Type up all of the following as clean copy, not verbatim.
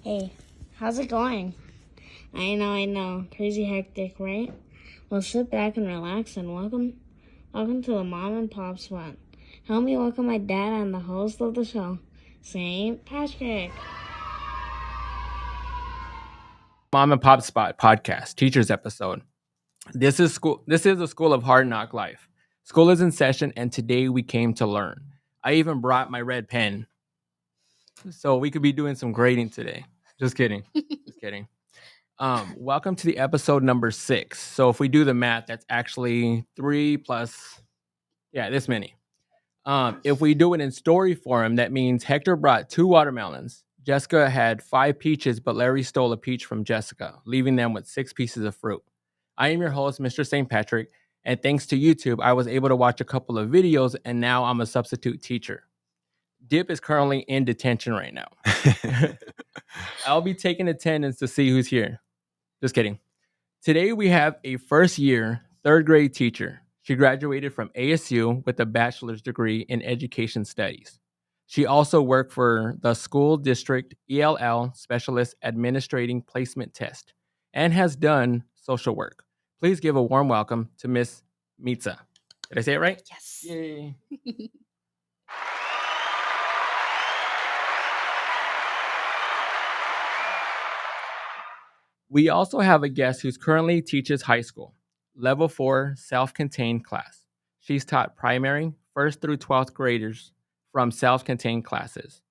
Hey, how's it going? I know. Crazy hectic, right? Well, sit back and relax and welcome to the Mom and Pop Spot. Help me welcome my dad and the host of the show, St. Patrick. Mom and Pop Spot podcast, teachers episode. This is school. This is a school of hard knock life. School is in session, and today we came to learn. I even brought my red pen, so we could be doing some grading today. Just kidding. Just kidding. Welcome to the episode number 6. So if we do the math, that's actually 3 plus, this many. If we do it in story form, that means Hector brought 2 watermelons. Jessica had 5 peaches, but Larry stole a peach from Jessica, leaving them with 6 pieces of fruit. I am your host, Mr. St. Patrick, and thanks to YouTube, I was able to watch a couple of videos, and now I'm a substitute teacher. Dip is currently in detention right now. I'll be taking attendance to see who's here. Just kidding. Today we have a first year, 3rd grade teacher. She graduated from ASU with a bachelor's degree in education studies. She also worked for the school district ELL specialist administrating placement test and has done social work. Please give a warm welcome to Miss Mitza. Did I say it right? Yes. Yay. We also have a guest who's currently teaches high school, level 4 self-contained class. She's taught primary, 1st through 12th graders from self-contained classes,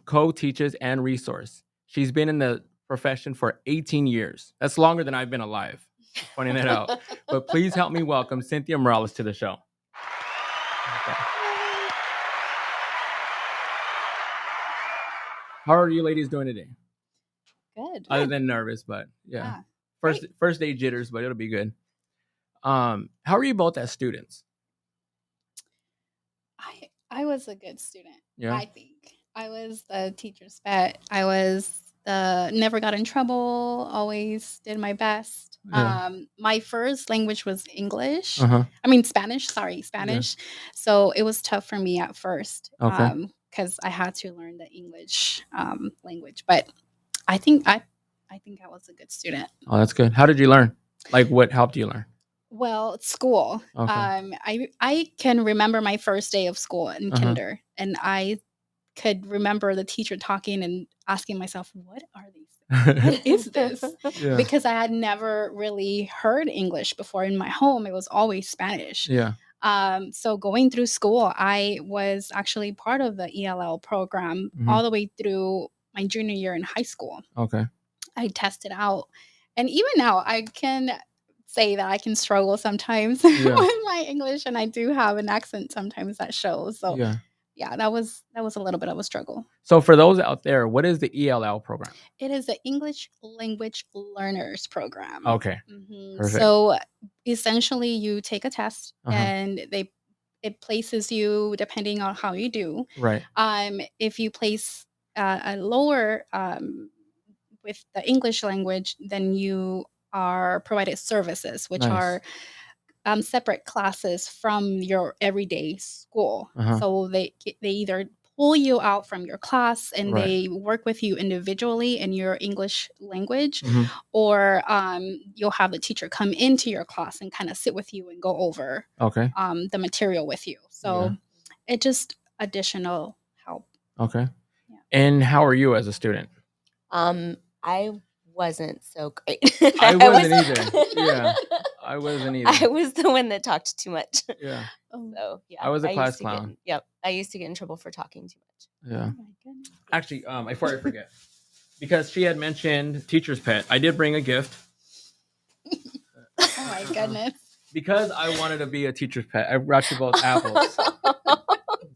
co-teaches and resource. She's been in the profession for 18 years. That's longer than I've been alive. Just pointing that out. But please help me welcome Cynthia Morales to the show. Okay. How are you ladies doing today? Good. Other than nervous, but yeah. First day jitters, but it'll be good. How are you both as students? I was a good student. Yeah. I think I was the teacher's pet. I was never got in trouble. Always did my best. Yeah. My first language was English. Uh-huh. I mean Spanish. Sorry, Spanish. Yeah. So it was tough for me at first. Okay. Because I had to learn the English language. But I think I was a good student. Oh, that's good. How did you learn? Like, what helped you learn? Well, school. Okay. I can remember my first day of school in kinder, and I could remember the teacher talking and asking myself, "What are these things? What is this?" Yeah. Because I had never really heard English before in my home. It was always Spanish. Yeah. So going through school, I was actually part of the ELL program all the way through my junior year in high school. Okay. I tested out, and even now I can say that I can struggle sometimes with my English, and I do have an accent sometimes that shows. So yeah, that was a little bit of a struggle. So for those out there, what is the ELL program? It is the English Language Learners Program. Okay. Perfect. So essentially, you take a test, and it places you depending on how you do. Right. If you place a lower with the English language, then you are provided services, which are separate classes from your everyday school. So they either pull you out from your class and they work with you individually in your English language, or you'll have the teacher come into your class and kind of sit with you and go over the material with you. So it's just additional help. Okay. Yeah. And how are you as a student? I wasn't so great. I wasn't either. Yeah. I wasn't either. I was the one that talked too much. Yeah. So yeah. I was a class clown. I used to get in trouble for talking too much. Yeah. Oh my goodness. Actually, before I forget, because she had mentioned teacher's pet, I did bring a gift. Oh my goodness. Because I wanted to be a teacher's pet, I brought you both apples.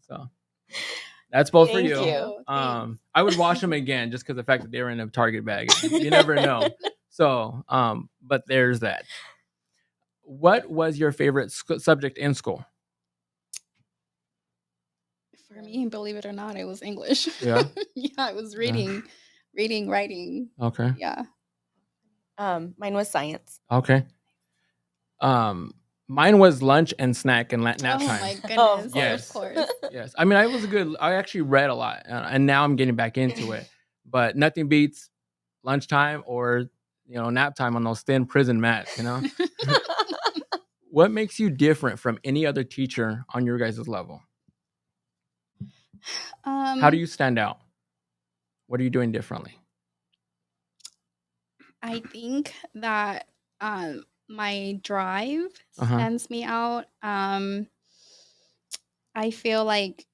So that's both for you. I would wash them again just because the fact that they were in a Target bag. You never know. So, but there's that. What was your favorite subject in school? For me, believe it or not, it was English. Yeah. Yeah, it was reading, writing. Okay. Yeah. Mine was science. Okay. Mine was lunch and snack and nap time. Oh my goodness! Yes. Of course. Yes. I mean, I actually read a lot, and now I'm getting back into it. but nothing beats lunchtime or nap time on those thin prison mats. What makes you different from any other teacher on your guys' level? How do you stand out? What are you doing differently? I think that my drive Uh-huh. stands me out. I feel like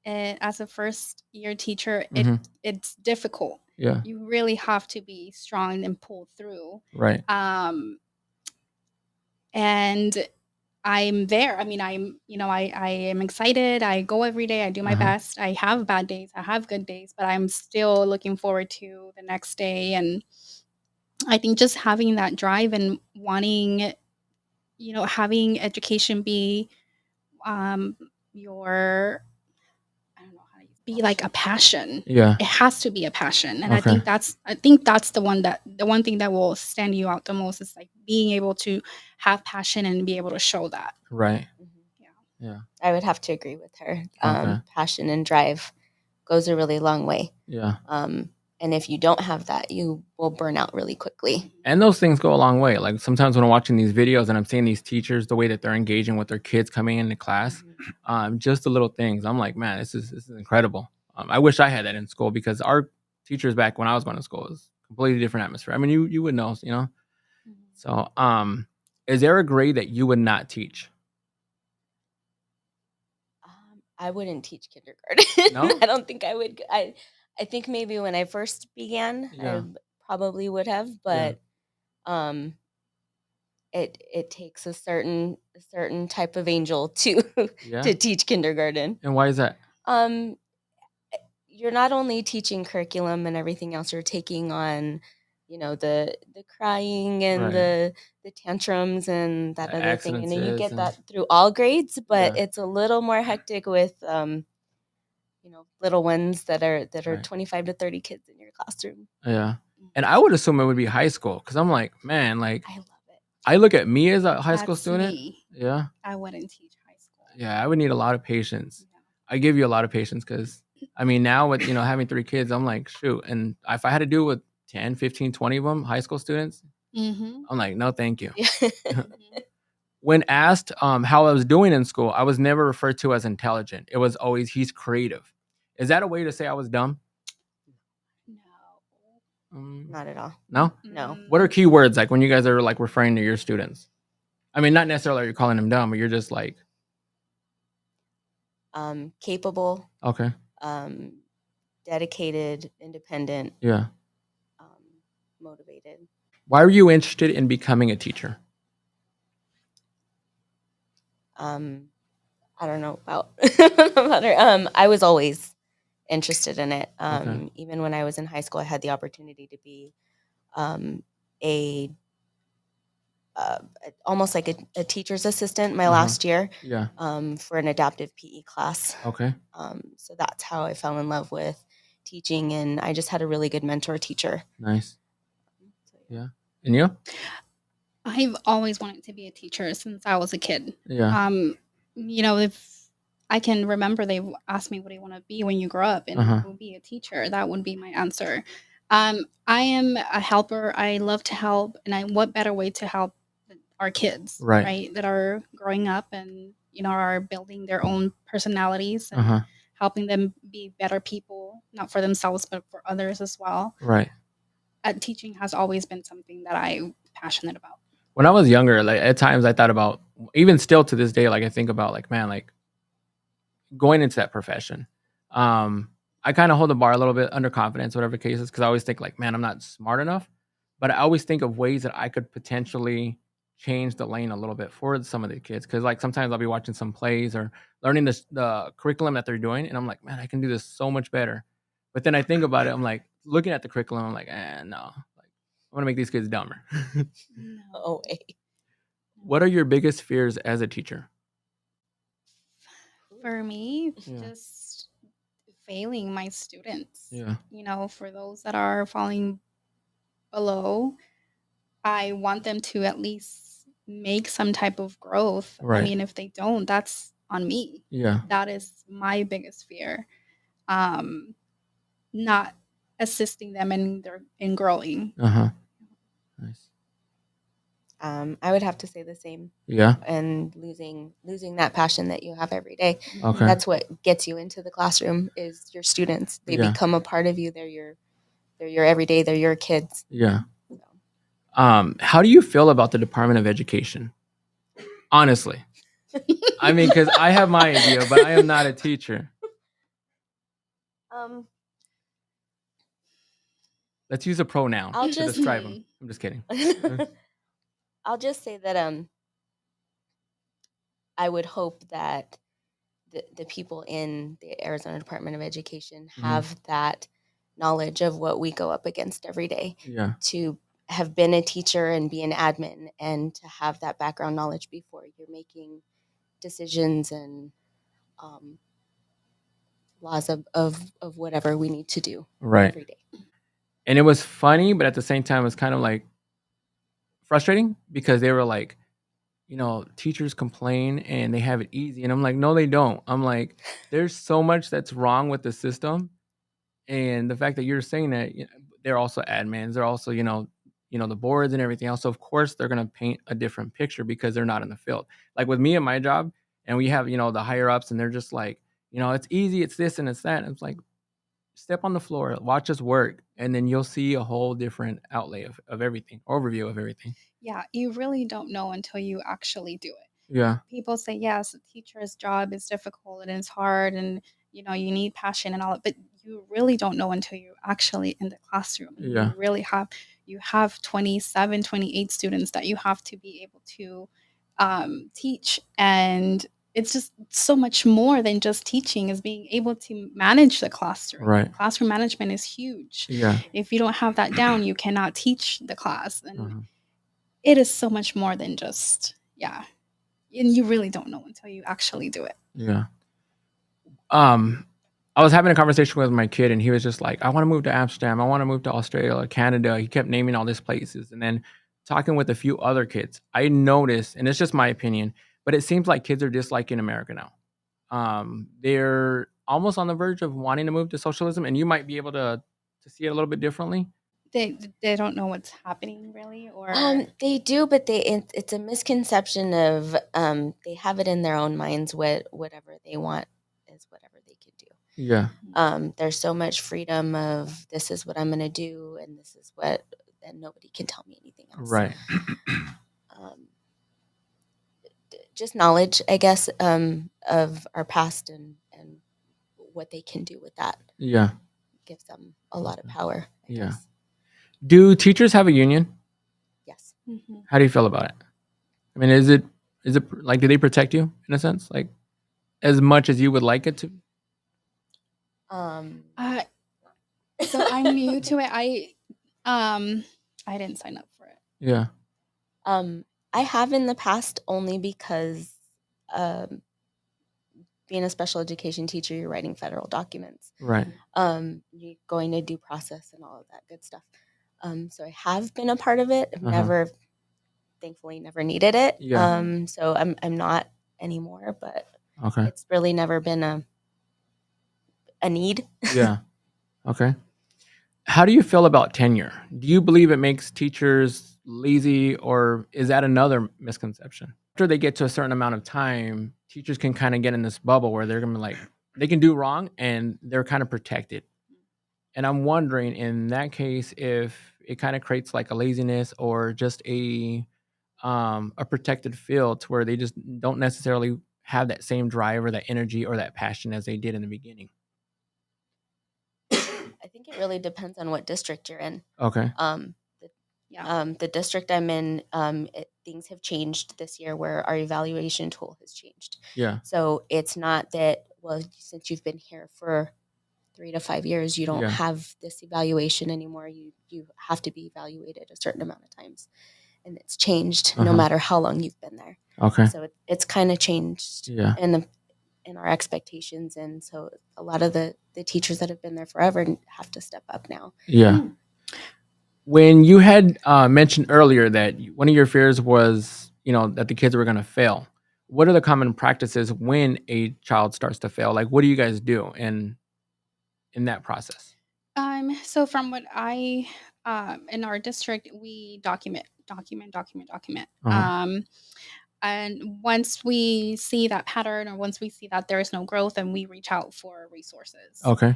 as a first year teacher, Mhm. it's difficult. Yeah. You really have to be strong and pull through. Right. And I'm there. I mean, I am excited. I go every day. I do my best. I have bad days. I have good days, but I'm still looking forward to the next day. And I think just having that drive and wanting, having education be your, I don't know how to be like a passion. Yeah. It has to be a passion. And Okay. I think that's the one thing that will stand you out the most is like being able to have passion and be able to show that. Right. Yeah. Yeah. I would have to agree with her. Okay. Passion and drive goes a really long way. Yeah. And if you don't have that, you will burn out really quickly. And those things go a long way. Like sometimes when I'm watching these videos and I'm seeing these teachers, the way that they're engaging with their kids coming into class, just the little things, I'm like, man, this is incredible. I wish I had that in school because our teachers back when I was going to school was completely different atmosphere. I mean, you would know, So, is there a grade that you would not teach? I wouldn't teach kindergarten. No? I don't think I would. I think maybe when I first began, Yeah. I probably would have, but it takes a certain type of angel to Yeah. to teach kindergarten. And why is that? You're not only teaching curriculum and everything else, you're taking on, the crying and Right. the tantrums and that The other thing. And then you accidents get and- that through all grades, but Yeah. it's a little more hectic with little ones that are Right. 25 to 30 kids in your classroom. Yeah. And I would assume it would be high school because I'm like, man, like I love it. I look at me as a high school That's student. me. Yeah. I wouldn't teach high school. Yeah, I would need a lot of patience. Yeah. I give you a lot of patience because I mean now with having 3 kids, I'm like, shoot. And if I had to do it with 10, 15, 20 of them, high school students, Mm-hmm. I'm like, no, thank you. Mm-hmm. When asked how I was doing in school, I was never referred to as intelligent. It was always he's creative. Is that a way to say I was dumb? No. Not at all. No? No. What are key words like when you guys are like referring to your students? I mean, not necessarily you're calling them dumb, but you're just like Capable, okay. Dedicated, independent, Yeah. motivated. Why were you interested in becoming a teacher? I don't know about her. I was always interested in it. Okay. Even when I was in high school, I had the opportunity to be a almost like a teacher's assistant my last year. Yeah. For an adaptive PE class. Okay. So that's how I fell in love with teaching, and I just had a really good mentor teacher. Nice. Yeah. And you? I've always wanted to be a teacher since I was a kid. Yeah. If I can remember, they asked me, what do you want to be when you grow up? And it would be a teacher. That would be my answer. I am a helper. I love to help. And what better way to help our kids, right? That are growing up and, are building their own personalities and helping them be better people, not for themselves, but for others as well. Right. Teaching has always been something that I'm passionate about. When I was younger, like at times I thought about, even still to this day, like I think about like, man, like going into that profession. I kind of hold the bar a little bit, underconfidence, whatever case is, because I always think like, man, I'm not smart enough. But I always think of ways that I could potentially change the lane a little bit for some of the kids. Because like sometimes I'll be watching some plays or learning the curriculum that they're doing, and I'm like, man, I can do this so much better. But then I think about it, I'm like looking at the curriculum, I'm like, no, like I'm gonna make these kids dumber. No way. What are your biggest fears as a teacher? For me, just failing my students. Yeah. For those that are falling below, I want them to at least make some type of growth. Right. I mean, if they don't, that's on me. Yeah. That is my biggest fear. not assisting them in growing. Nice. I would have to say the same. Yeah. And losing that passion that you have every day. Okay. That's what gets you into the classroom is your students. They Yeah. become a part of you. They're your everyday. They're your kids. Yeah. So. How do you feel about the Department of Education? Honestly. I mean, because I have my idea, but I am not a teacher. Let's use a pronoun to describe them. I'm just kidding. I'll just say that I would hope that the people in the Arizona Department of Education have that knowledge of what we go up against every day. Yeah. To have been a teacher and be an admin and to have that background knowledge before you're making decisions and laws of whatever we need to do every day. And it was funny, but at the same time, it was kind of like frustrating because they were like, teachers complain and they have it easy. And I'm like, no, they don't. I'm like, there's so much that's wrong with the system. And the fact that you're saying that they're also admins, they're also, the boards and everything else. So of course they're going to paint a different picture because they're not in the field. Like with me and my job, and we have, the higher ups and they're just like, it's easy, it's this and it's that. And it's like, step on the floor, watch us work, and then you'll see a whole different outlay of everything, overview of everything. Yeah, you really don't know until you actually do it. Yeah. People say, yes, a teacher's job is difficult and it's hard and, you need passion and all that, but you really don't know until you're actually in the classroom. Yeah. You have 27, 28 students that you have to be able to teach, and it's just so much more than just teaching, is being able to manage the classroom. Right. Classroom management is huge. Yeah. If you don't have that down, you cannot teach the class. And it is so much more than just, and you really don't know until you actually do it. Yeah. I was having a conversation with my kid and he was just like, I want to move to Amsterdam. I want to move to Australia or Canada. He kept naming all these places. And then talking with a few other kids, I noticed, and it's just my opinion, but it seems like kids are disliking America now. They're almost on the verge of wanting to move to socialism, and you might be able to see it a little bit differently. They don't know what's happening, really, or they do, but it's a misconception of they have it in their own minds whatever they want is whatever they can do. Yeah. There's so much freedom of this is what I'm going to do, and this is what, and nobody can tell me anything else. Right. Just knowledge, I guess, of our past and what they can do with that. Yeah. Gives them a lot of power. I guess. Do teachers have a union? Yes. Mm-hmm. How do you feel about it? I mean, is it like, do they protect you in a sense, like as much as you would like it to? So I'm new to it. I didn't sign up for it. Yeah. I have in the past only because being a special education teacher, you're writing federal documents. Right. You're going to due process and all of that good stuff. So I have been a part of it. I've thankfully never needed it. Yeah. So I'm not anymore, but okay. It's really never been a need. Yeah. Okay. How do you feel about tenure? Do you believe it makes teachers lazy, or is that another misconception? After they get to a certain amount of time, teachers can kind of get in this bubble where they're going to be like, they can do wrong and they're kind of protected. And I'm wondering in that case, if it kind of creates like a laziness or just a protected field to where they just don't necessarily have that same drive or that energy or that passion as they did in the beginning. I think it really depends on what district you're in. Okay. The district I'm in, things have changed this year where our evaluation tool has changed. Yeah. So it's not that, well, since you've been here for 3 to 5 years, you don't have this evaluation anymore. You have to be evaluated a certain amount of times. And it's changed no matter how long you've been there. Okay. So it's kind of changed in our expectations. And so a lot of the teachers that have been there forever have to step up now. Yeah. When you had mentioned earlier that one of your fears was, that the kids were going to fail, what are the common practices when a child starts to fail? Like, what do you guys do in that process? So from what I in our district, we document. Uh-huh. And once we see that pattern, or once we see that there is no growth, and we reach out for resources. Okay.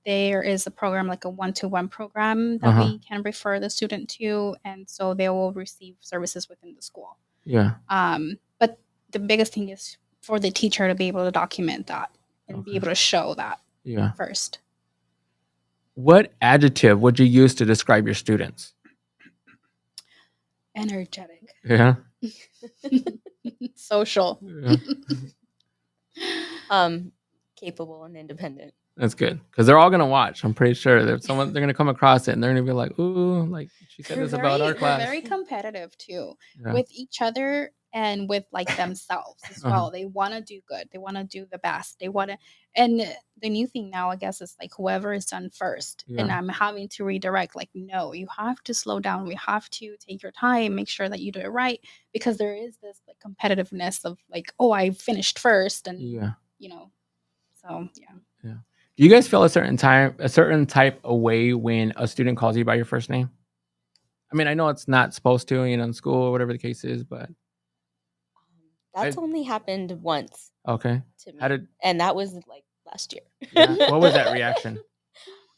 There is a program, like a one-to-one program, that Uh-huh. we can refer the student to, and so they will receive services within the school. Yeah. But the biggest thing is for the teacher to be able to document that and be Okay. able to show that Yeah. first. What adjective would you use to describe your students? Energetic. Yeah. Social. Yeah. Capable and independent. That's good, because they're all gonna watch. I'm pretty sure that they're gonna come across it and they're gonna be like, "Ooh, like she said this about our class." They're very competitive too, Yeah. with each other and with like themselves as Uh-huh. well. They want to do good. They want to do the best. They want to, and the new thing now, I guess, is like whoever is done first. And Yeah. I'm having to redirect. Like, no, you have to slow down. We have to take your time, make sure that you do it right, because there is this like competitiveness of like, oh, I finished first, and Yeah. so yeah. Yeah. Do you guys feel a certain type of way when a student calls you by your first name? I mean, I know it's not supposed to, in school or whatever the case is, but That's only happened once okay. to me, How did? and that was like last year. Yeah. What was that reaction?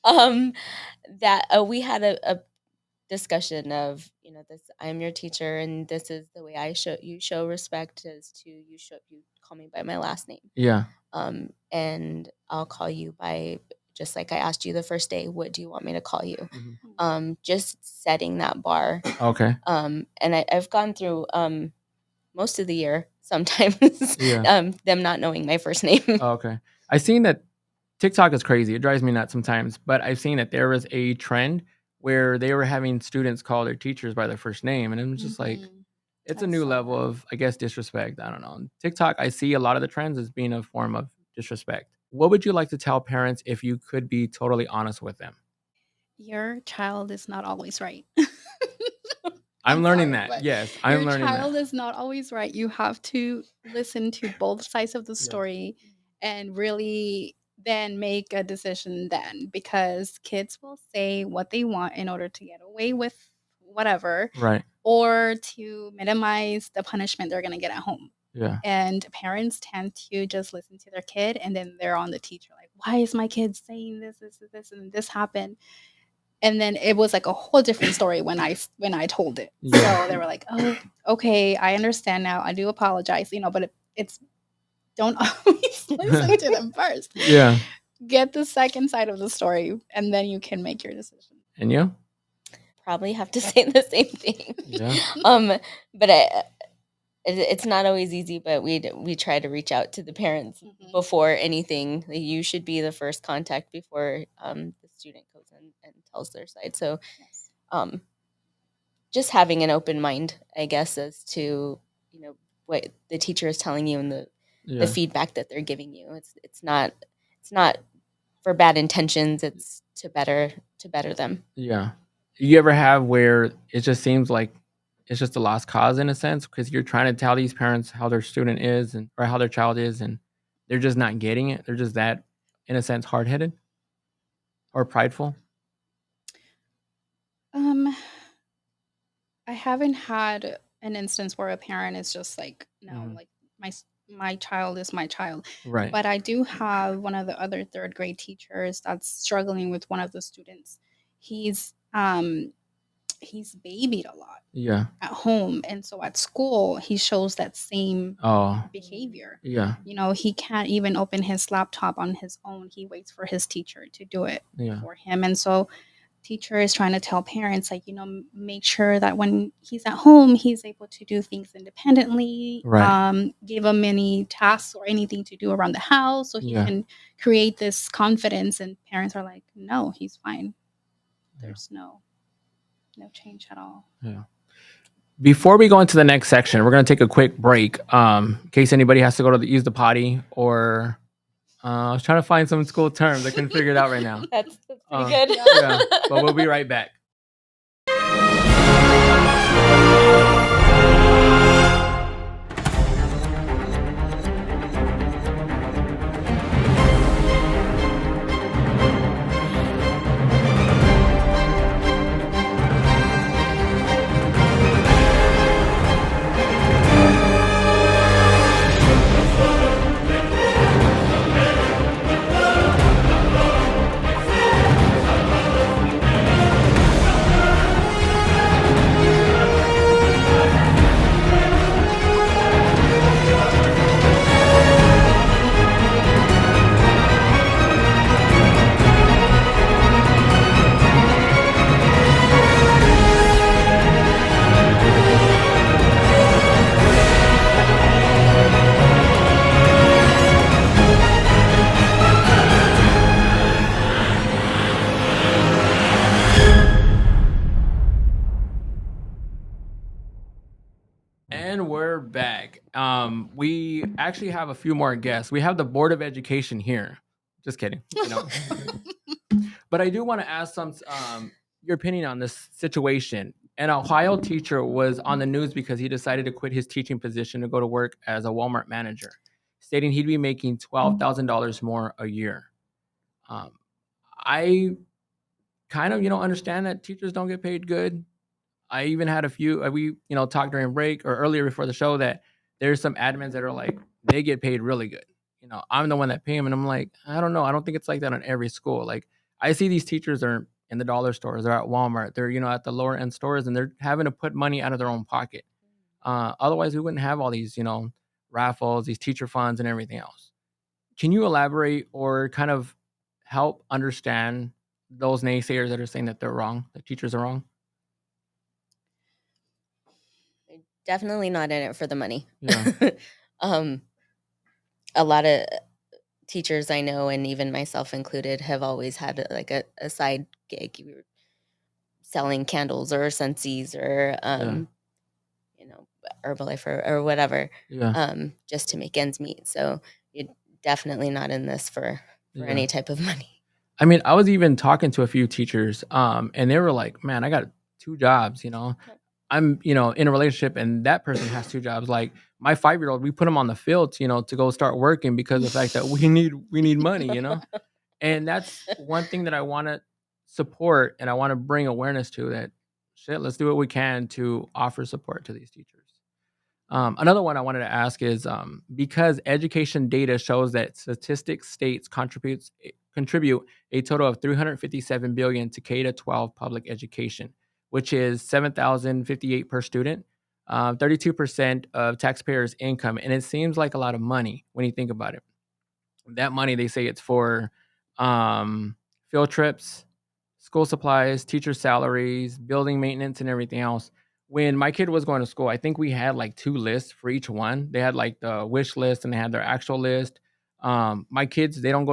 That we had a discussion of, this, I'm your teacher, and this is the way I show respect, is to you call me by my last name. Yeah. And I'll call you by, just like I asked you the first day, what do you want me to call you? Mhm. Just setting that bar. Okay. And I've gone through most of the year sometimes Yeah. them not knowing my first name. Okay. I've seen that TikTok is crazy. It drives me nuts sometimes, but I've seen that there was a trend where they were having students call their teachers by their first name, and it was just like, Mhm. it's a I new saw level that. of, I guess, disrespect. I don't know. On TikTok, I see a lot of the trends as being a form of disrespect. What would you like to tell parents if you could be totally honest with them? Your child is not always right. I'm learning sorry, that. but Yes, I'm your learning child that. is not always right. You have to listen to both sides of the Yeah. story and really then make a decision then, because kids will say what they want in order to get away with whatever, Right. or to minimize the punishment they're going to get at home. Yeah. And parents tend to just listen to their kid, and then they're on the teacher like, why is my kid saying this, and this happened? And then it was like a whole different story when I told it. Yeah. So they were like, "Oh, okay, I understand now. I do apologize." But it's don't always listen to them first. Yeah. Get the second side of the story, and then you can make your decision. And you? Probably have to say the same thing. Yeah. But it's not always easy, but we try to reach out to the parents before anything. Like, you should be the first contact before the student goes in and tells their side. So Yes. Just having an open mind, I guess, as to what the teacher is telling you and the feedback that they're giving you. It's not for bad intentions. It's to better them. Yeah. You ever have where it just seems like it's just a lost cause in a sense, because you're trying to tell these parents how their student is or how their child is, and they're just not getting it. They're just that, in a sense, hard-headed or prideful? I haven't had an instance where a parent is just like, no, Mhm. like my child is my child. Right. But I do have one of the other third grade teachers that's struggling with one of the students. He's babied a lot Yeah. at home, and so at school he shows that same Oh. behavior. Yeah. He can't even open his laptop on his own. He waits for his teacher to do it Yeah. for him. And so teacher is trying to tell parents, like, make sure that when he's at home, he's able to do things independently. Right. Give him any tasks or anything to do around the house so he Yeah. can create this confidence. And parents are like, no, he's fine. There's no change at all. Yeah. Before we go into the next section, we're going to take a quick break in case anybody has to go to use the potty, or I was trying to find some school terms. I couldn't figure it out right now. That's pretty good. Yeah, but we'll be right back. We actually have a few more guests. We have the Board of Education here. Just kidding. But I do want to ask your opinion on this situation. An Ohio teacher was on the news because he decided to quit his teaching position to go to work as a Walmart manager, stating he'd be making $12,000 more a year. I kind of, understand that teachers don't get paid good. I even had a few, we, talked during break or earlier before the show that there's some admins that are like, they get paid really good. I'm the one that pay them, and I'm like, I don't know. I don't think it's like that on every school. Like, I see these teachers are in the dollar stores, they're at Walmart, they're, at the lower end stores, and they're having to put money out of their own pocket. Otherwise, we wouldn't have all these, raffles, these teacher funds, and everything else. Can you elaborate or kind of help understand those naysayers that are saying that they're wrong, that teachers are wrong? Definitely not in it for the money. Yeah. A lot of teachers I know, and even myself included, have always had like a side gig. We were selling candles or Scentsies or Herbalife or whatever, just to make ends meet. So you're definitely not in this for any type of money. I mean, I was even talking to a few teachers, and they were like, "Man, I got 2 jobs. I'm, in a relationship, and that person has 2 jobs. Like my 5-year-old, we put him on the field, to go start working because of the fact that we need money, And that's one thing that I want to support, and I want to bring awareness to that. Shit, let's do what we can to offer support to these teachers. Another one I wanted to ask is because education data shows that statistics states contribute a total of $357 billion to K-12 public education, which is $7,058 per student, 32% of taxpayers' income, and it seems like a lot of money when you think about it. That money, they say it's for field trips, school supplies, teacher salaries, building maintenance, and everything else. When my kid was going to school, I think we had like 2 lists for each one. They had like the wish list and they had their actual list. My kids, they don't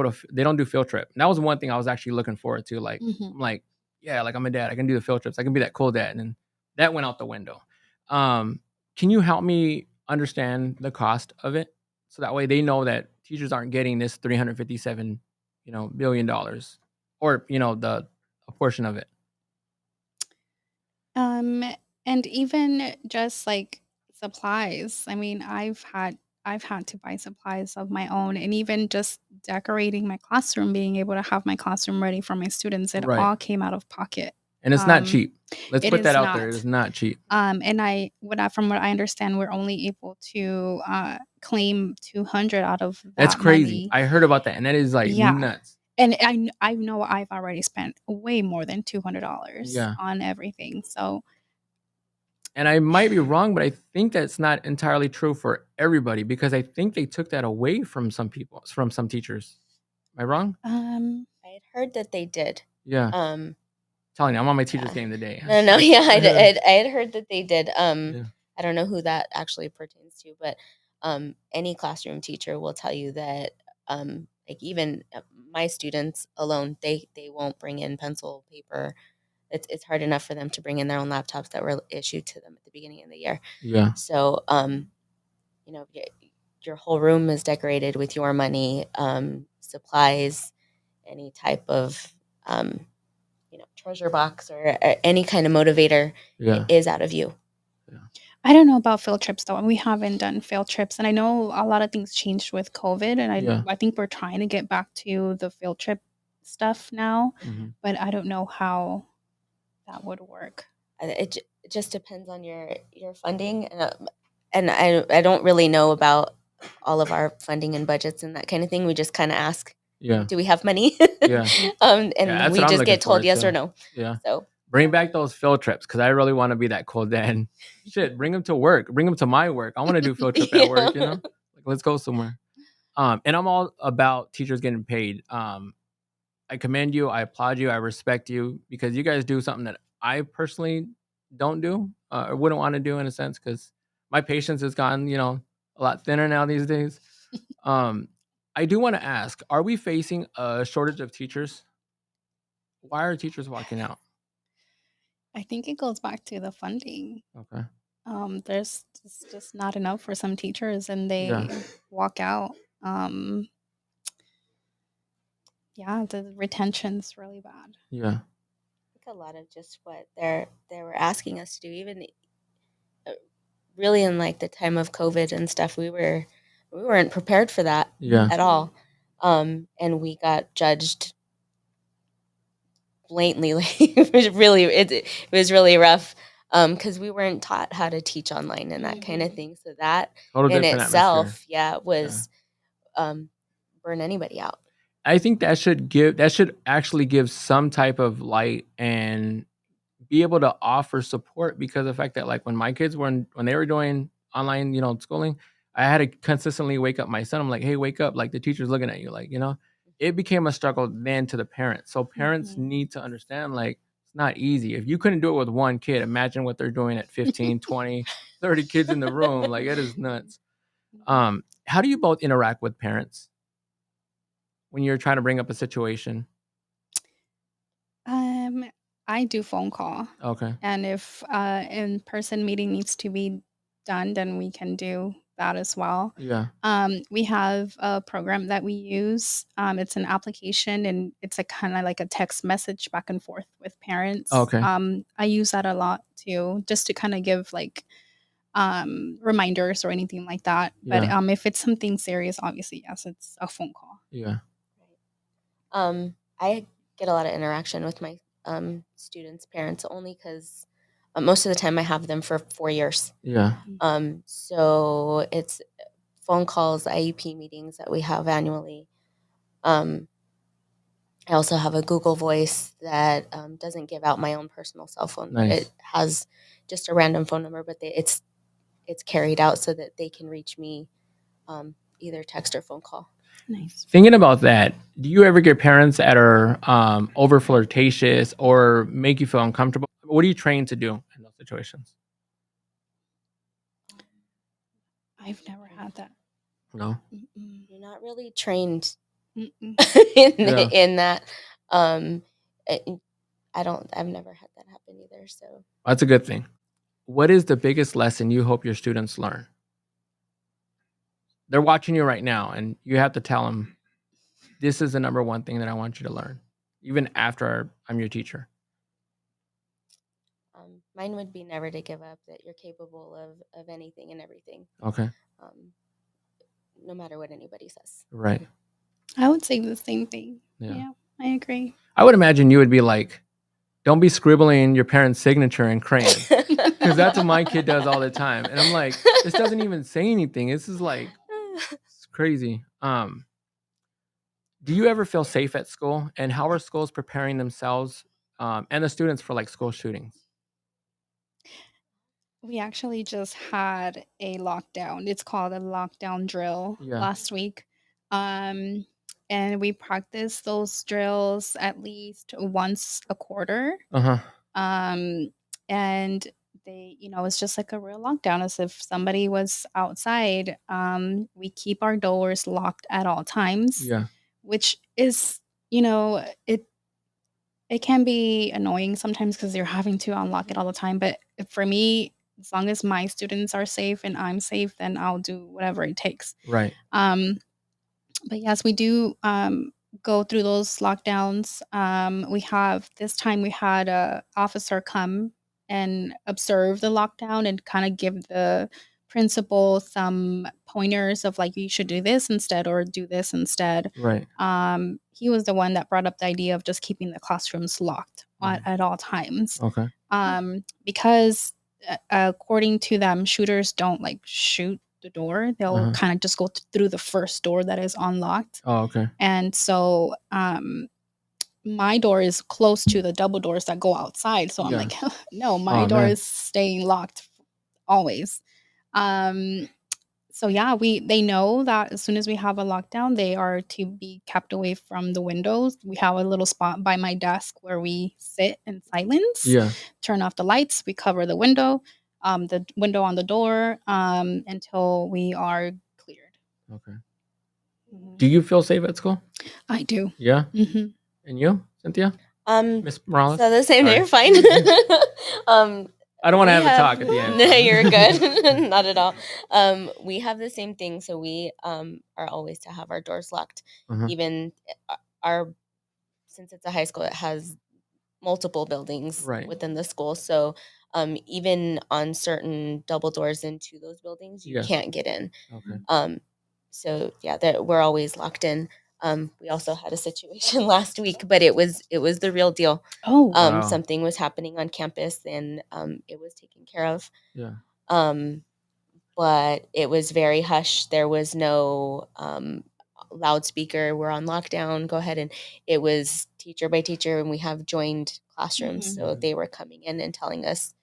do field trip. And that was one thing I was actually looking forward to. Like, I'm like, yeah, like I'm a dad. I can do the field trips. I can be that cool dad. And that went out the window. Can you help me understand the cost of it? So that way they know that teachers aren't getting this $357, billion dollars, or, a portion of it. And even just like supplies. I mean, I've had to buy supplies of my own, and even just decorating my classroom, being able to have my classroom ready for my students, it all came out of pocket. And it's not cheap. Let's put that out there. It is not cheap. And from what I understand, we're only able to claim $200 out of that. That's crazy. money. I heard about that, and that is like nuts. And I know I've already spent way more than $200 on everything. So, and I might be wrong, but I think that's not entirely true for everybody, because I think they took that away from some people, from some teachers. Am I wrong? I had heard that they did. Yeah. Telling you, I'm on my teacher's game today. No, yeah, I had heard that they did. I don't know who that actually pertains to, but any classroom teacher will tell you that like even my students alone, they won't bring in pencil, paper. It's hard enough for them to bring in their own laptops that were issued to them at the beginning of the year. Yeah. So your whole room is decorated with your money, supplies, any type of treasure box or any kind of motivator is out of you. Yeah. I don't know about field trips though. We haven't done field trips, and I know a lot of things changed with COVID, and I think we're trying to get back to the field trip stuff now, but I don't know how that would work. It just depends on your funding, and I don't really know about all of our funding and budgets and that kind of thing. We just kind of ask, do we have money? And we just get told yes or no. Yeah. So bring back those field trips, because I really want to be that cool dad. Shit, bring them to work. Bring them to my work. I want to do field trip at work. Like, let's go somewhere. And I'm all about teachers getting paid. I commend you. I applaud you. I respect you, because you guys do something that I personally don't do, or wouldn't want to do, in a sense, because my patience has gotten, a lot thinner now these days. I do want to ask, are we facing a shortage of teachers? Why are teachers walking out? I think it goes back to the funding. Okay. There's just not enough for some teachers, and they Yeah. walk out. Yeah, the retention's really bad. Yeah. I think a lot of just what they were asking us to do, even really in like the time of COVID and stuff, we weren't prepared for that Yeah. at all, and we got judged blatantly. Like, it was really rough, because we weren't taught how to teach online and that kind of thing. So that Total in different itself, atmosphere. was burn anybody out. I think that should actually give some type of light and be able to offer support, because the fact that like when my kids when they were doing online, schooling, I had to consistently wake up my son. I'm like, hey, wake up, like the teacher's looking at you, like, it became a struggle then to the parents. So parents need to understand, like, it's not easy. If you couldn't do it with one kid, imagine what they're doing at 15, 20, 30 kids in the room. Like, it is nuts. How do you both interact with parents when you're trying to bring up a situation? I do phone call. Okay. And if in-person meeting needs to be done, then we can do that as well. Yeah. We have a program that we use. It's an application, and it's a kind of like a text message back and forth with parents. Okay. I use that a lot too, just to kind of give like reminders or anything like that. But Yeah. if it's something serious, obviously, yes, it's a phone call. Yeah. I get a lot of interaction with my students' parents only because most of the time I have them for 4 years. Yeah. So it's phone calls, IEP meetings that we have annually. I also have a Google Voice that doesn't give out my own personal cell phone. Nice. It has just a random phone number, but it's carried out so that they can reach me either text or phone call. Nice. Thinking about that, do you ever get parents that are over flirtatious or make you feel uncomfortable? What are you trained to do in those situations? I've never had that. No. Mm-mm. You're not really trained Mm-mm. in that. I've never had that happen either. So That's a good thing. What is the biggest lesson you hope your students learn? They're watching you right now, and you have to tell them, this is the number one thing that I want you to learn, even after I'm your teacher. mine would be never to give up, that you're capable of anything and everything. Okay. No matter what anybody says. Right. I would say the same thing. Yeah. Yeah, I agree. I would imagine you would be like, don't be scribbling your parents' signature in crayon, because that's what my kid does all the time. And I'm like, this doesn't even say anything. This is like, it's crazy. Do you ever feel safe at school? And how are schools preparing themselves and the students for like school shootings? We actually just had a lockdown. It's called a lockdown drill Yeah. last week. And we practiced those drills at least once a quarter. Uh-huh. And they, it's just like a real lockdown, as if somebody was outside. We keep our doors locked at all times. Yeah. Which is, it can be annoying sometimes because you're having to unlock it all the time. But for me, as long as my students are safe and I'm safe, then I'll do whatever it takes. Right. But yes, we do go through those lockdowns. This time we had a officer come and observe the lockdown and kind of give the principal some pointers of like, you should do this instead or do this instead. Right. He was the one that brought up the idea of just keeping the classrooms locked at all times. Okay. Because according to them, shooters don't like shoot the door. They'll kind of just go through the first door that is unlocked. Oh, okay. And so my door is close to the double doors that go outside. So I'm like, no, my door is staying locked always. So yeah, they know that as soon as we have a lockdown, they are to be kept away from the windows. We have a little spot by my desk where we sit in silence. Yeah. Turn off the lights. We cover the window on the door until we are cleared. Okay. Do you feel safe at school? I do. Yeah. Mm-hmm. And you, Cynthia? Miss Morales? So the same day, you're fine. I don't want to We have a talk at the end. No, you're good. Not at all. We have the same thing. So we are always to have our doors locked. Even our since it's a high school, it has multiple buildings Right. within the school. So even on certain double doors into those buildings, you Yes. can't get in. Okay. So yeah, we're always locked in. We also had a situation last week, but it was the real deal. Oh, Wow. Something was happening on campus, and it was taken care of. Yeah. But it was very hush. There was no loudspeaker. We're on lockdown. Go ahead, and it was teacher by teacher, and we have joined classrooms, so they were coming in and telling us,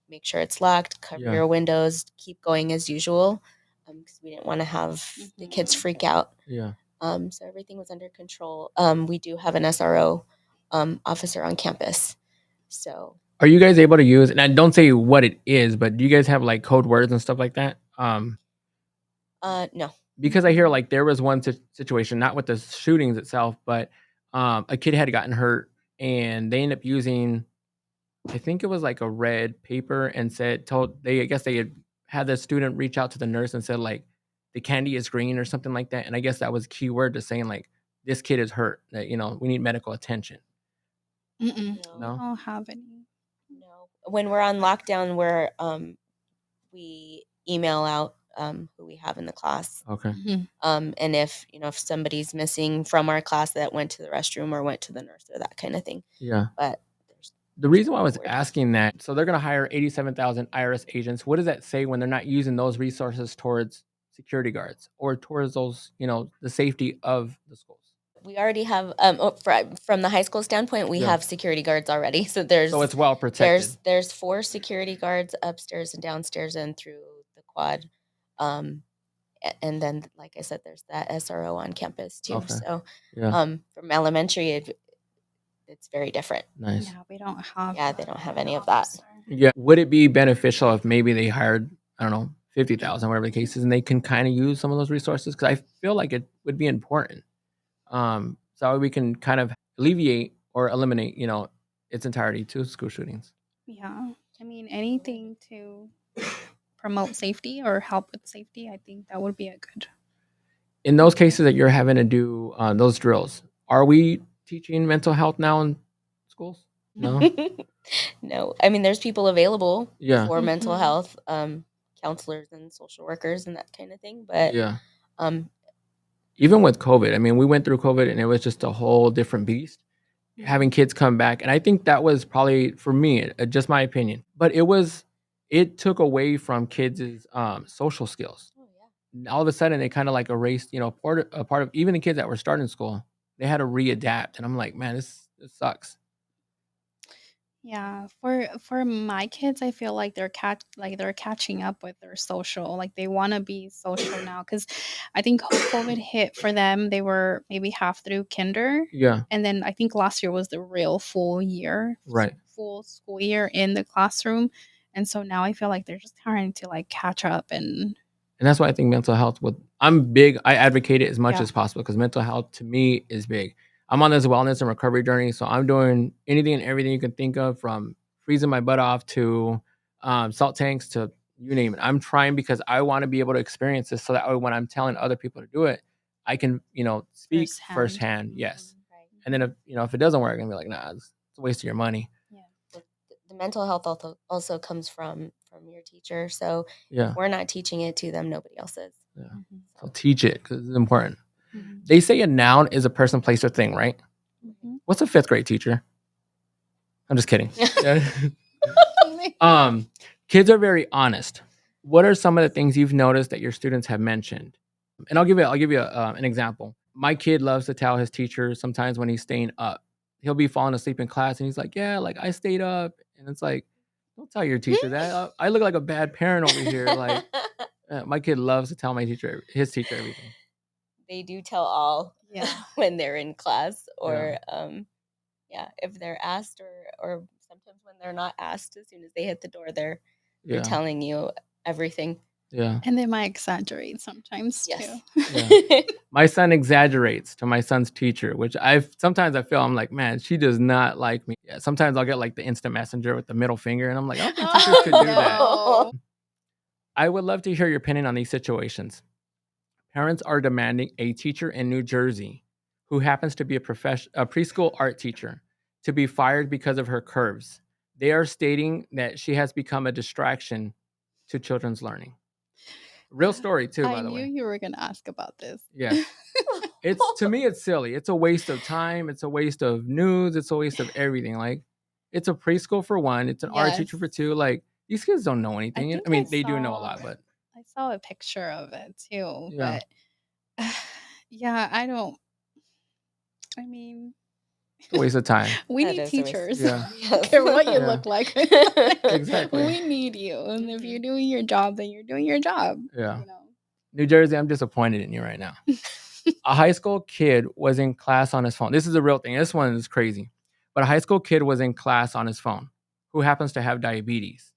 make sure it's locked, cover your windows, keep going as usual, because we didn't want to have the kids freak out. Yeah. So everything was under control. We do have an SRO officer on campus. So are you guys able to use, and I don't say what it is, but do you guys have like code words and stuff like that? no. Because I hear like there was one situation, not with the shootings itself, but a kid had gotten hurt and they ended up using, I think it was like a red paper, and I guess they had the student reach out to the nurse and said like the candy is green or something like that. And I guess that was a key word to saying like this kid is hurt, that, we need medical attention. I No? don't have any. No. When we're on lockdown, we email out who we have in the class. Okay. And if somebody's missing from our class that went to the restroom or went to the nurse or that kind of thing. Yeah. But the reason why I was asking that, so they're going to hire 87,000 IRS agents. What does that say when they're not using those resources towards security guards or towards those, the safety of the schools? We already have, from the high school standpoint, we have security guards already. So it's well protected. There's 4 security guards upstairs and downstairs and through the quad. And then, like I said, there's that SRO on campus too. Okay. So from elementary, it's very different. Nice. Yeah, we don't have. Yeah, they don't have any of that. Yeah. Would it be beneficial if maybe they hired, I don't know, 50,000, whatever the case is, and they can kind of use some of those resources? Because I feel like it would be important. So we can kind of alleviate or eliminate, its entirety to school shootings. Yeah. I mean, anything to promote safety or help with safety, I think that would be a good. In those cases that you're having to do those drills, are we teaching mental health now in schools? No. No. I mean, there's people available for mental health, counselors and social workers and that kind of thing. But even with COVID, I mean, we went through COVID and it was just a whole different beast. Having kids come back, and I think that was probably, for me, just my opinion, but it took away from kids' social skills. All of a sudden, they kind of like erased, a part of even the kids that were starting school. They had to readapt, and I'm like, man, this sucks. Yeah, for my kids, I feel like they're catching up with their social. Like they want to be social now because I think COVID hit for them. They were maybe half through kinder. Yeah. And then I think last year was the real full year. Right. Full school year in the classroom. And so now I feel like they're just trying to like catch up and that's why I think mental health I'm big. I advocate it as much as possible because mental health to me is big. I'm on this wellness and recovery journey, so I'm doing anything and everything you can think of, from freezing my butt off to salt tanks to you name it. I'm trying because I want to be able to experience this so that when I'm telling other people to do it, I can, speak firsthand. Yes. Right. And then if it doesn't work, I'm gonna be like, nah, it's a waste of your money. Yeah. The mental health also comes from your teacher. So if we're not teaching it to them, nobody else is. Yeah. So teach it because it's important. They say a noun is a person, place, or thing, right? What's a 5th grade teacher? I'm just kidding. Kids are very honest. What are some of the things you've noticed that your students have mentioned? And I'll give you an example. My kid loves to tell his teacher sometimes when he's staying up. He'll be falling asleep in class, and he's like, "Yeah, like I stayed up," and it's like, don't tell your teacher that. I look like a bad parent over here. Like, my kid loves to tell his teacher everything. They do tell all when they're in class or if they're asked or sometimes when they're not asked, as soon as they hit the door, they're telling you everything. Yeah. And they might exaggerate sometimes Yes. too. Yeah. My son exaggerates to my son's teacher, which sometimes I feel I'm like, man, she does not like me. Yeah, sometimes I'll get like the instant messenger with the middle finger, and I'm like, I don't think teachers could do that. No. I would love to hear your opinion on these situations. Parents are demanding a teacher in New Jersey who happens to be a preschool art teacher to be fired because of her curves. They are stating that she has become a distraction to children's learning. Real story too, by I the knew way. you were gonna ask about this. Yes. To me it's silly. It's a waste of time, it's a waste of news, it's a waste of everything. Like, it's a preschool for one, it's an art teacher for Yes. two. Like, these kids don't know I anything. think I mean, they do know a lot, but I saw a picture of it too, yeah. but yeah, I mean, It's a waste of time. we That need is a waste. teachers. Yeah. I don't care what you Yeah. look like. Exactly. We need you. And if you're doing your job, then you're doing your job. Yeah. You know. New Jersey, I'm disappointed in you right now. A high school kid was in class on his phone. This is a real thing. This one is crazy. But a high school kid was in class on his phone who happens to have diabetes,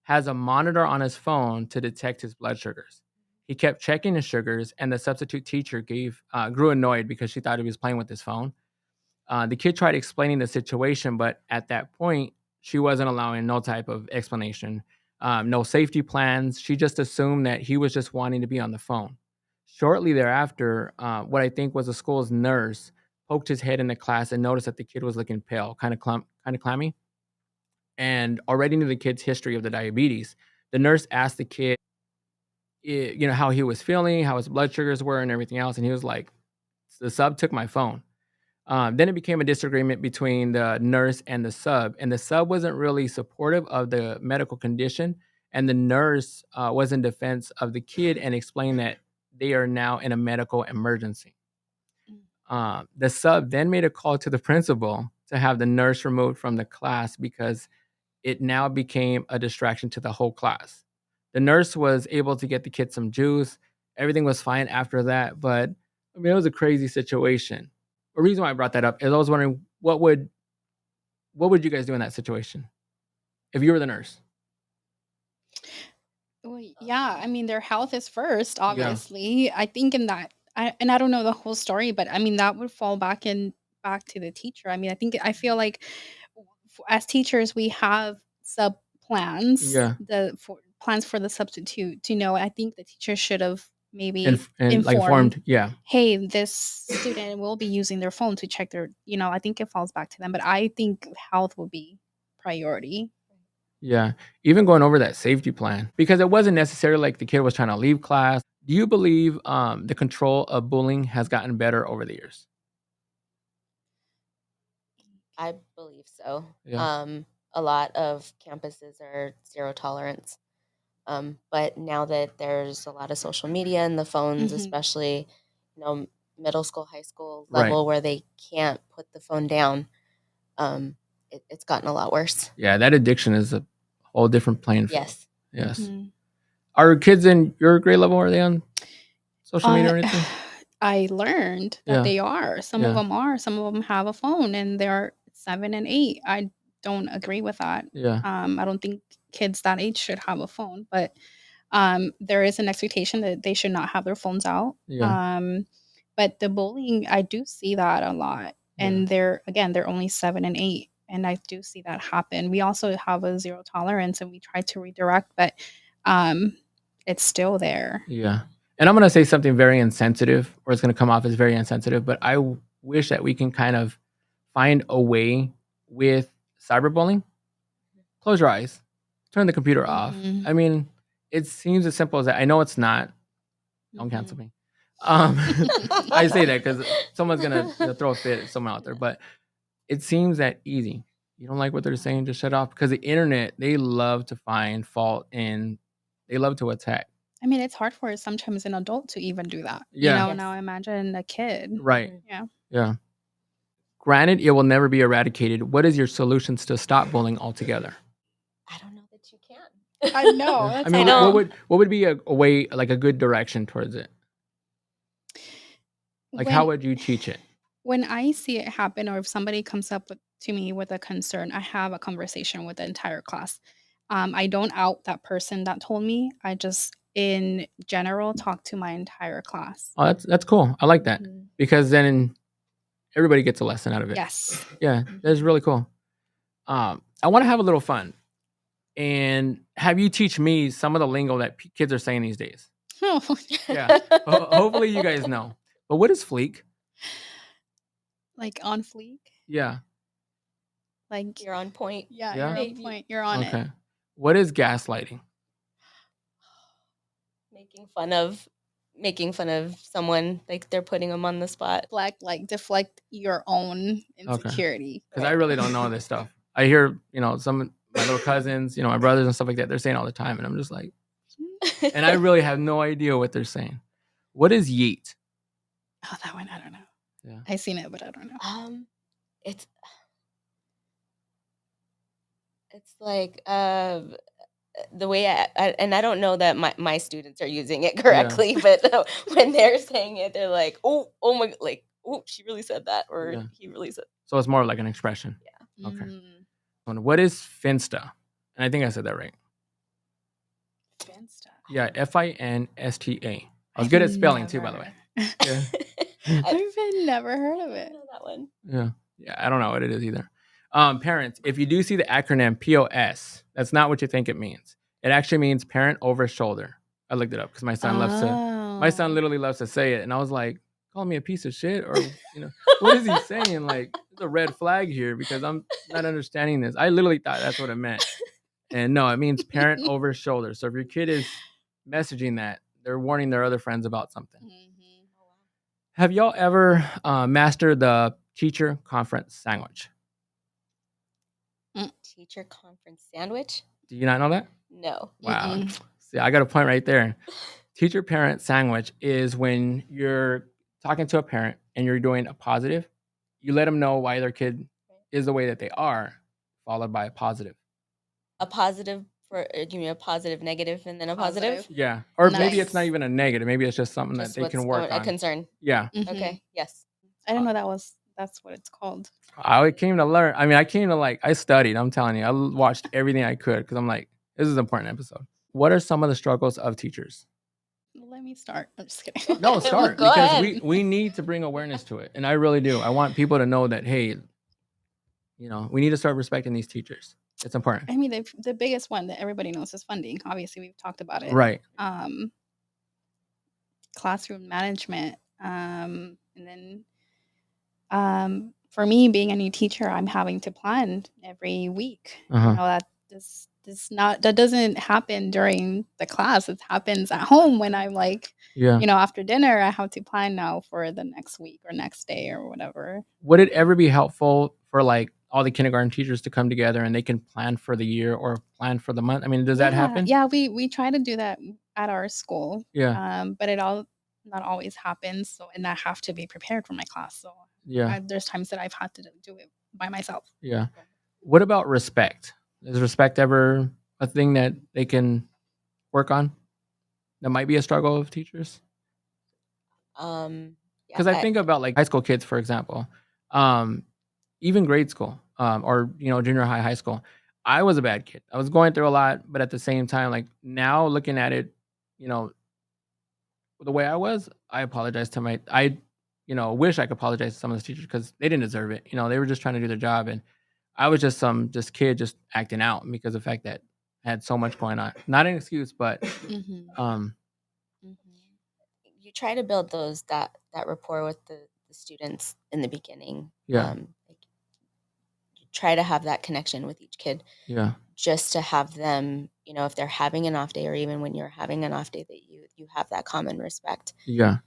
has a monitor on his phone to detect his blood sugars. He kept checking his sugars, and the substitute teacher grew annoyed because she thought he was playing with his phone. The kid tried explaining the situation, but at that point, she wasn't allowing no type of explanation, no safety plans. She just assumed that he was just wanting to be on the phone. Shortly thereafter, what I think was the school's nurse poked his head in the class and noticed that the kid was looking pale, kind of clammy, and already knew the kid's history of the diabetes. The nurse asked the kid, how he was feeling, how his blood sugars were, and everything else, and he was like, "The sub took my phone." Then it became a disagreement between the nurse and the sub wasn't really supportive of the medical condition. And the nurse was in defense of the kid and explained that they are now in a medical emergency. The sub then made a call to the principal to have the nurse removed from the class because it now became a distraction to the whole class. The nurse was able to get the kid some juice. Everything was fine after that, but I mean, it was a crazy situation. The reason why I brought that up is I was wondering what would you guys do in that situation if you were the nurse? Well, yeah, I mean, their health is first, Yeah. obviously. I think in that, I don't know the whole story, but I mean, that would fall back to the teacher. I mean, I feel like as teachers, we have sub plans, Yeah. plans for the substitute to know. I think the teacher should have maybe And like informed, informed, yeah. hey, this student will be using their phone to check their, I think it falls back to them, but I think health will be priority. Yeah. Even going over that safety plan because it wasn't necessarily like the kid was trying to leave class. Do you believe the control of bullying has gotten better over the years? I believe so. Yeah. A lot of campuses are zero tolerance. But now that there's a lot of social media and the phones, Mhm. especially, middle school, high school Right. level where they can't put the phone down, it's gotten a lot worse. Yeah, that addiction is a whole different playing field. Yes. Yes. Mhm. Are kids in your grade level, are they on social media or Uh, anything? I learned Yeah. that they are. Some of Yeah. them are. Some of them have a phone, and they're 7 and 8. I don't agree with that. Yeah. I don't think kids that age should have a phone, but there is an expectation that they should not have their phones out. Yeah. But the bullying, I do see that a lot, Yeah. and they're only 7 and 8, and I do see that happen. We also have a zero tolerance, and we try to redirect, but it's still there. Yeah. And I'm going to say something very insensitive, or it's going to come off as very insensitive, but I wish that we can kind of find a way with cyberbullying. Close your eyes, turn the computer off. Mhm. I mean, it seems as simple as that. I know it's not. Don't Mhm. cancel me. I say that because someone's going to throw a fit at someone out there, but it seems that easy. You don't like what they're saying, just shut off. Because the internet, they love to find fault and they love to attack. I mean, it's hard for sometimes an adult to even do that. Yeah. Yes. Now imagine a kid. Right. Yeah. Yeah. Granted, it will never be eradicated. What is your solutions to stop bullying altogether? I don't know that you can. I know. I That's mean, hard. what would be a way, like a good direction towards it? Like, how would you teach it? When I see it happen, or if somebody comes up to me with a concern, I have a conversation with the entire class. I don't out that person that told me. in general talk to my entire class. Oh, that's cool. I like that because then everybody gets a lesson out of it. Yes. Yeah, that's really cool. I want to have a little fun and have you teach me some of the lingo that kids are saying these days. Yeah. Hopefully you guys know. But what is fleek? Like on fleek? Yeah. Like you're on point. Yeah, Yeah? you're on point. You're on Okay. it. What is gaslighting? Making fun of someone, like they're putting them on the spot. Like deflect your own insecurity. Because I really don't know this stuff. I hear, some of my little cousins, my brothers and stuff like that, they're saying all the time. And I'm just like, and I really have no idea what they're saying. What is yeet? Oh, that one, I don't know. Yeah. I've seen it, but I don't know. It's like the way I don't know that my students are using it correctly, but when they're saying it, they're like, oh my, like, oh, she really said that, or he really said. So it's more like an expression. Yeah. Okay. What is Finsta? And I think I said that right. Finsta. Yeah, Finsta. I was good at spelling too, by the way. Yeah. I've never heard of it. I know that one. Yeah, I don't know what it is either. Parents, if you do see the acronym POS, that's not what you think it means. It actually means parent over shoulder. I looked it up because my son loves to. My son literally loves to say it, and I was like, "Calling me a piece of shit," or what is he saying? Like, there's a red flag here because I'm not understanding this. I literally thought that's what it meant, and no, it means parent over shoulder. So if your kid is messaging that, they're warning their other friends about something. Mm-hmm. Have y'all ever mastered the teacher conference sandwich? Teacher conference sandwich? Do you not know that? No. Wow. Mm-mm. See, I got a point right there. Teacher parent sandwich is when you're talking to a parent and you're doing a positive. You let them know why their kid is the way that they are, followed by a positive. A positive do you mean a positive, negative, and then a positive? Yeah. Or Nice. maybe it's not even a negative. Maybe it's just something Just that they can work on. A concern. Yeah. Mhm. Okay. Yes. I didn't know that's what it's called. I came to learn. I mean, I studied. I'm telling you. I watched everything I could because I'm like, this is an important episode. What are some of the struggles of teachers? Let me start. I'm just kidding. No, start. Go Because ahead. we need to bring awareness to it. And I really do. I want people to know that, hey, we need to start respecting these teachers. It's important. I mean, the biggest one that everybody knows is funding. Obviously, we've talked about it. Right. Classroom management. And then for me, being a new teacher, I'm having to plan every week. Uh-huh. That doesn't happen during the class. It happens at home when I'm like, after dinner, I have to plan now for the next week or next day or whatever. Would it ever be helpful for like all the kindergarten teachers to come together and they can plan for the year or plan for the month? I mean, does that happen? Yeah, we try to do that at our school. Yeah. But it not always happens. So, and I have to be prepared for my class. So there's times that I've had to do it by myself. Yeah. What about respect? Is respect ever a thing that they can work on? That might be a struggle of teachers. Because I think about like high school kids, for example, even grade school, or junior high school. I was a bad kid. I was going through a lot, but at the same time, like now looking at it, the way I was, I apologize to I wish I could apologize to some of those teachers because they didn't deserve it. They were just trying to do their job, and I was just some kid just acting out because of the fact that I had so much going on. Not an excuse, but you try to build that rapport with the students in the beginning. Yeah. You try to have that connection with each kid. Yeah. Just to have them, if they're having an off day or even when you're having an off day, that you have that common respect. Yeah.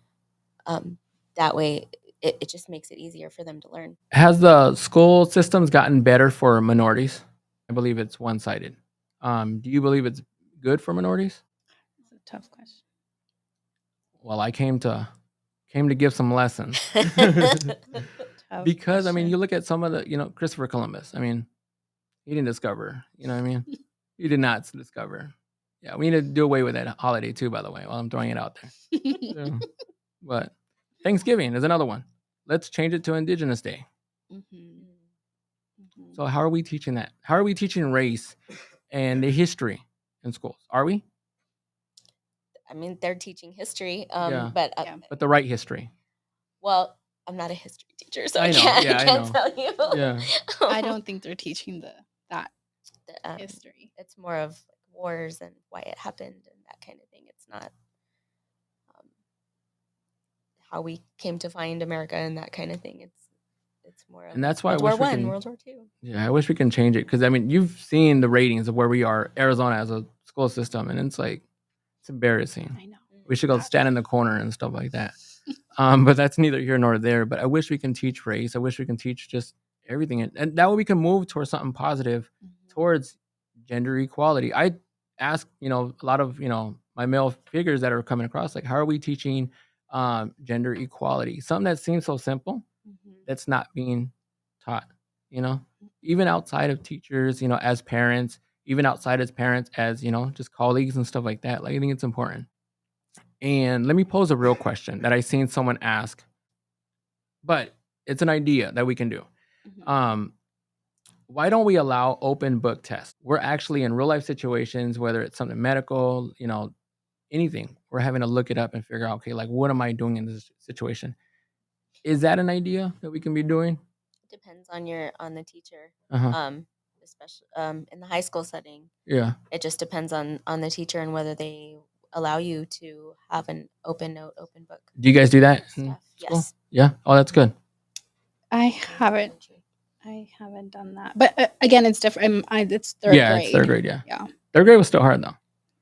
That way it just makes it easier for them to learn. Has the school systems gotten better for minorities? I believe it's one-sided. Do you believe it's good for minorities? That's a tough question. Well, I came to give some lessons. Because I mean, you look at some of the, Christopher Columbus. I mean, he didn't discover. You know what I mean? He did not discover. Yeah, we need to do away with that holiday too. By the way, while I'm throwing it out there. Yeah. But Thanksgiving is another one. Let's change it to Indigenous Day. So how are we teaching that? How are we teaching race and the history in schools? Are we? I mean, they're teaching history, Yeah. but Yeah. But the right history. well, I'm not a history teacher, so I I know. can't, Yeah, I I can't know. tell you. Yeah. I don't think they're teaching that The, history. it's more of like wars and why it happened and that kind of thing. It's not how we came to find America and that kind of thing. It's more of And that's why I World wish War we One, can. World War Two. Yeah, I wish we can change it because I mean, you've seen the ratings of where we are, Arizona as a school system, and it's like it's embarrassing. I know. We should go stand in the corner and stuff like that. But that's neither here nor there. But I wish we can teach race. I wish we can teach just everything, and that way we can move towards something positive, towards gender equality. I ask, a lot of my male figures that are coming across, like, how are we teaching gender equality? Something that seems so simple, that's not being taught. Even outside of teachers, as parents, even outside as parents, as just colleagues and stuff like that. Like, I think it's important. And let me pose a real question that I seen someone ask, but it's an idea that we can do. Why don't we allow open book tests? We're actually in real life situations, whether it's something medical, anything. We're having to look it up and figure out, okay, like, what am I doing in this situation? Is that an idea that we can be doing? It depends on the teacher. Uh-huh. Especially in the high school setting. Yeah. It just depends on the teacher and whether they allow you to have an open note, open book. Do you guys do that? Yes. Yeah. Oh, that's good. I haven't done that, but again, it's different. It's third grade. Yeah, it's third grade. Yeah. Yeah. Third grade was still hard though.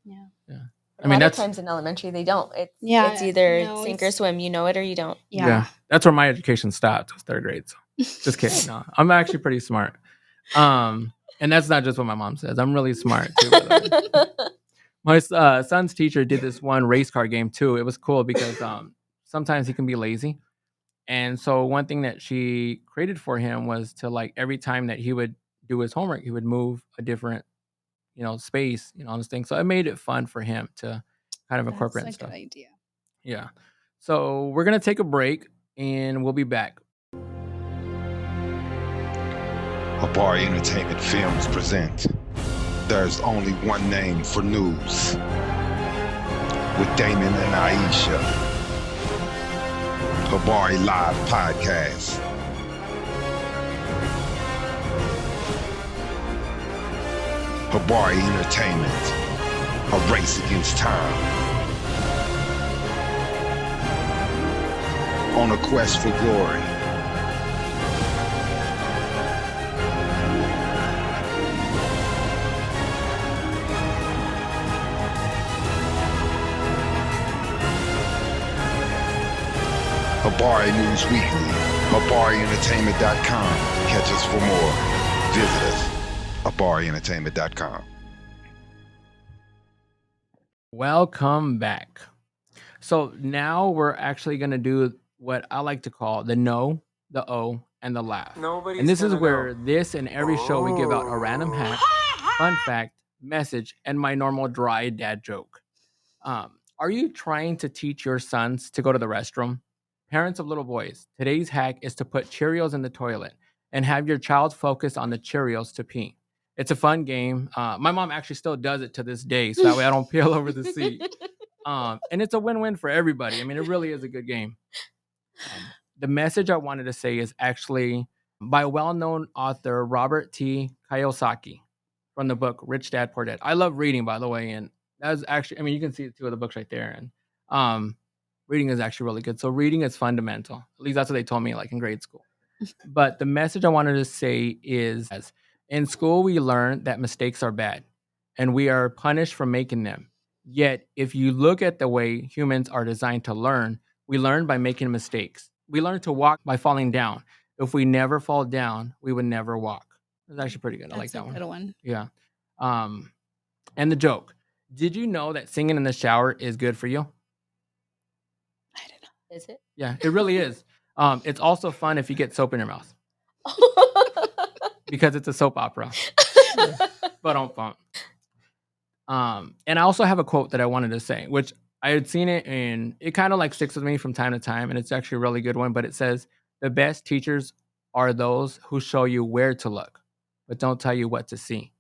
Yeah. Yeah. A lot of times in elementary they don't. It's either sink or swim. You know it or you don't. Yeah. That's where my education stopped, was third grade. So just kidding. No, I'm actually pretty smart. And that's not just what my mom says. I'm really smart too. By the way. My son's teacher did this one race car game too. It was cool because sometimes he can be lazy. And so one thing that she created for him was to, like, every time that he would do his homework, he would move a different, space, on this thing. So it made it fun for him to kind of incorporate That's a stuff. good idea. Yeah. So we're going to take a break and we'll be back. Habari Entertainment Films present There's Only One Name for News with Damon and Aisha. Habari Live Podcast. Habari Entertainment, a race against time. On a quest for glory. Habari News Weekly, HabariEntertainment.com. Catch us for more. Visit us, HabariEntertainment.com. Welcome back. So now we're actually going to do what I like to call the no, the O, and the laugh. And this is where this and every show we give out a random hack, fun fact, message, and my normal dry dad joke. Are you trying to teach your sons to go to the restroom? Parents of little boys, today's hack is to put Cheerios in the toilet and have your child focus on the Cheerios to pee. It's a fun game. My mom actually still does it to this day, so that way I don't peel over the seat. And it's a win-win for everybody. I mean, it really is a good game. The message I wanted to say is actually by a well-known author, Robert T. Kiyosaki, from the book Rich Dad, Poor Dad. I love reading, by the way, and that's actually, I mean, you can see two of the books right there. And reading is actually really good. So reading is fundamental. At least that's what they told me, like, in grade school. But the message I wanted to say is, in school, we learn that mistakes are bad and we are punished for making them. Yet, if you look at the way humans are designed to learn, we learn by making mistakes. We learn to walk by falling down. If we never fall down, we would never walk. It's actually pretty good. I like that one. That's a good one. Yeah. And the joke. Did you know that singing in the shower is good for you? I don't know. Is it? Yeah, it really is. It's also fun if you get soap in your mouth because it's a soap opera. But don't funk. And I also have a quote that I wanted to say, which I had seen it and it kind of like sticks with me from time to time. And it's actually a really good one, but it says, the best teachers are those who show you where to look, but don't tell you what to see.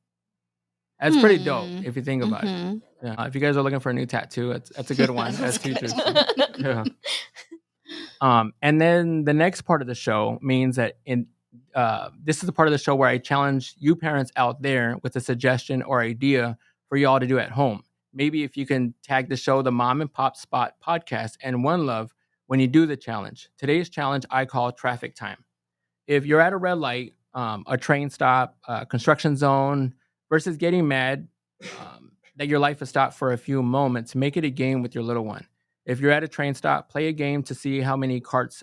That's pretty dope if you think about it. Mhm. Yeah. If you guys are looking for a new tattoo, that's a good one as That's good. teachers. Yeah. And then the next part of the show means that this is the part of the show where I challenge you parents out there with a suggestion or idea for y'all to do at home. Maybe if you can tag the show the Mom and Pop Spot podcast and One Love when you do the challenge. Today's challenge I call traffic time. If you're at a red light, a train stop, a construction zone, versus getting mad that your life has stopped for a few moments, make it a game with your little one. If you're at a train stop, play a game to see how many carts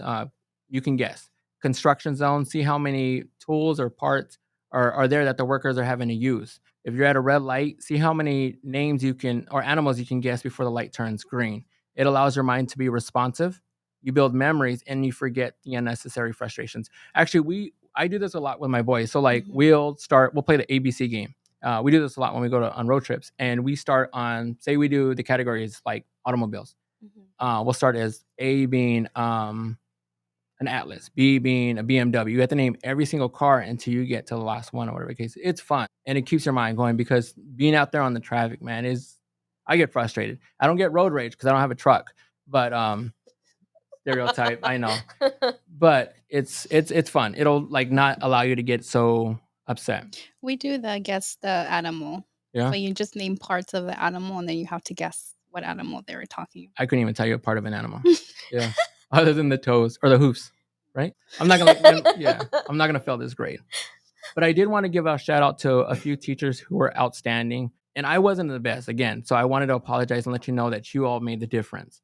you can guess. Construction zone, see how many tools or parts are there that the workers are having to use. If you're at a red light, see how many names you can or animals you can guess before the light turns green. It allows your mind to be responsive. You build memories and you forget the unnecessary frustrations. Actually, I do this a lot with my boys. So like we'll play the ABC game. We do this a lot when we go on road trips, and we start on, say we do the categories like automobiles. We'll start as A being an Atlas, B being a BMW. You have to name every single car until you get to the last one or whatever the case. It's fun and it keeps your mind going because being out there on the traffic, man, I get frustrated. I don't get road rage because I don't have a truck, but stereotype, I know, but it's fun. It'll like not allow you to get so upset. We do guess the animal. Yeah. So you just name parts of the animal and then you have to guess what animal they were talking about. I couldn't even tell you a part of an animal. Yeah. Other than the toes or the hoofs, right? I'm not gonna fail this grade. But I did want to give a shout out to a few teachers who were outstanding. And I wasn't the best again. So I wanted to apologize and let you know that you all made the difference.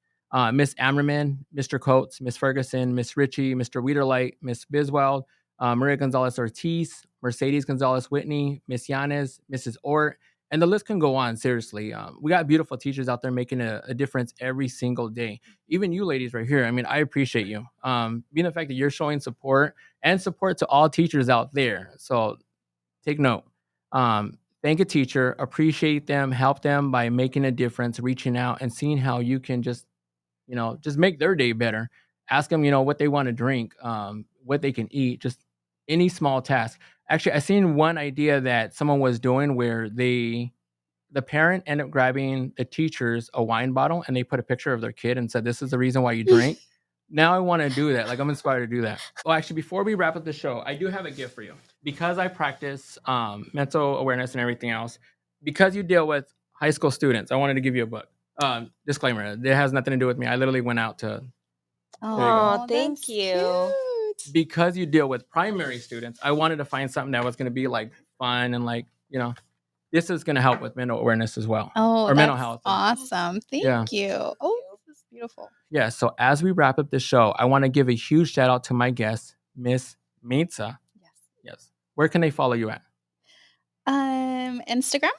Miss Ammerman, Mr. Coates, Miss Ferguson, Miss Ritchie, Mr. Wiederlight, Miss Biswell, Maria Gonzalez Ortiz, Mercedes Gonzalez Whitney, Miss Yanes, Mrs. Ort, and the list can go on. Seriously, we got beautiful teachers out there making a difference every single day. Even you ladies right here. I mean, I appreciate you. Being the fact that you're showing support and support to all teachers out there. So take note. Thank a teacher, appreciate them, help them by making a difference, reaching out and seeing how you can just make their day better. Ask them, what they want to drink, what they can eat, just any small task. Actually, I seen one idea that someone was doing where the parent ended up grabbing the teachers a wine bottle and they put a picture of their kid and said, "This is the reason why you drink." Now I want to do that. Like, I'm inspired to do that. Well, actually, before we wrap up the show, I do have a gift for you. Because I practice mental awareness and everything else, because you deal with high school students, I wanted to give you a book. Disclaimer, it has nothing to do with me. I literally went out to... Oh, thank you. Cute. Because you deal with primary students, I wanted to find something that was going to be like fun and like, this is going to help with mental awareness as well. Oh, or mental that's health. awesome. Thank you. Oh, this is beautiful. Yeah, so as we wrap up the show, I want to give a huge shout out to my guest, Miss Maitza. Yes. Where can they follow you at? Instagram.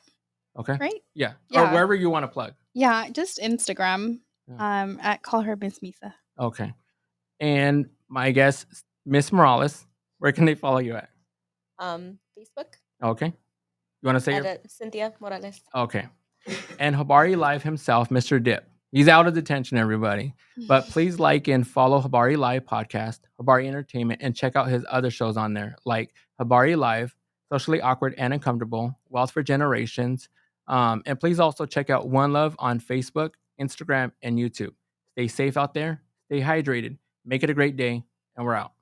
Okay. Right? Yeah. Yeah. Or wherever you want to plug. Yeah, just Instagram. At Call Her Miss Misa. Okay. And my guest, Miss Morales, where can they follow you at? Facebook. Okay. You want to say At Cynthia Morales. Okay. And Habari Live himself, Mr. Dip. He's out of detention, everybody. But please like and follow Habari Live podcast, Habari Entertainment, and check out his other shows on there, like Habari Live, Socially Awkward and Uncomfortable, Wealth for Generations. And please also check out One Love on Facebook, Instagram, and YouTube. Stay safe out there. Stay hydrated. Make it a great day. And we're out.